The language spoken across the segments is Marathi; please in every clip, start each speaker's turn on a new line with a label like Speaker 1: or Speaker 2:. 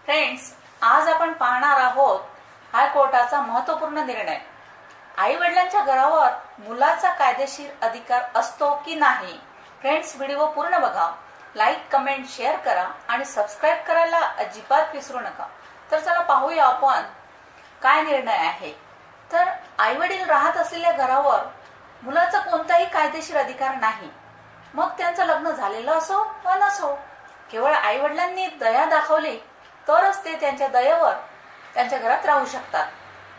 Speaker 1: फ्रेंड्स, आज आपण पाहणार आहोत हायकोर्टाचा महत्त्वपूर्ण निर्णय. आई वडिलांच्या घरावर मुलाचा कायदेशीर अधिकार असतो की नाही. फ्रेंड्स, व्हिडिओ पूर्ण बघा, लाईक, कमेंट, शेअर करा आणि सबस्क्राईब करायला अजिबात विसरू नका. तर चला पाहूया आपण काय निर्णय आहे. तर आई वडील राहत असलेल्या घरावर मुलाचा कोणताही कायदेशीर अधिकार नाही. मग त्यांचं लग्न झालेलं असो वा नसो, केवळ आई वडिलांनी दया दाखवली तरच ते त्यांच्या दयेवर त्यांच्या घरात राहू शकतात,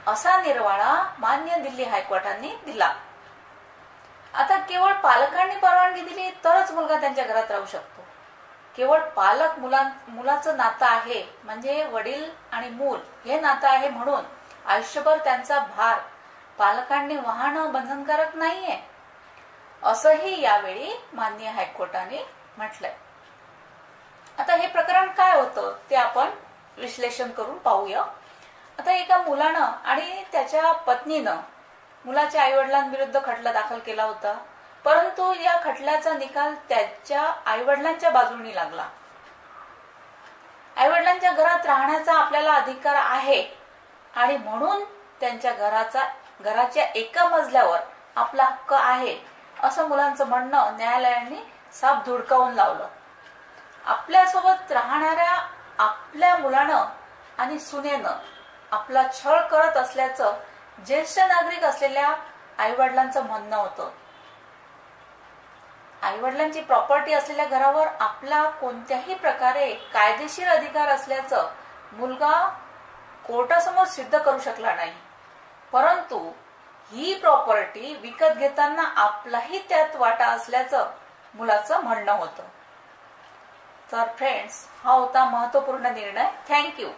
Speaker 1: असा निर्वाळा मान्य दिल्ली हायकोर्टाने दिला. आता केवळ पालकांनी परवानगी दिली तरच मुलगा त्यांच्या घरात राहू शकतो. केवळ पालक मुलाचं नातं आहे, म्हणजे वडील आणि मूल हे नातं आहे म्हणून आयुष्यभर त्यांचा भार पालकांनी वाहणं बंधनकारक नाहीये, असंही यावेळी मान्य हायकोर्टाने म्हटलंय. आता हे प्रकरण काय होतं ते आपण विश्लेषण करून पाहूया. आता एका मुलानं आणि त्याच्या पत्नीनं मुलाच्या आईवडिलांविरुद्ध खटला दाखल केला होता, परंतु या खटल्याचा निकाल त्याच्या आईवडिलांच्या बाजूने लागला. आईवडिलांच्या घरात राहण्याचा आपल्याला अधिकार आहे आणि म्हणून त्यांच्या घराच्या एका मजल्यावर आपला हक्क आहे, असं मुलांचं म्हणणं न्यायालयाने साफ धुडकावून लावलं. आपल्यासोबत राहणाऱ्या आपल्या मुलानं आणि सुनेनं आपला छळ करत असल्याचं ज्येष्ठ नागरिक असलेल्या आईवडिलांचं म्हणणं होतं. आईवडिलांची प्रॉपर्टी असलेल्या घरावर आपला कोणत्याही प्रकारे कायदेशीर अधिकार असल्याचं मुलगा कोर्टासमोर सिद्ध करू शकला नाही, परंतु ही प्रॉपर्टी विकत घेताना आपलाही त्यात वाटा असल्याचं मुलाचं म्हणणं होतं. तर फ्रेंड्स, हा होता महत्त्वपूर्ण निर्णय. थँक्यू.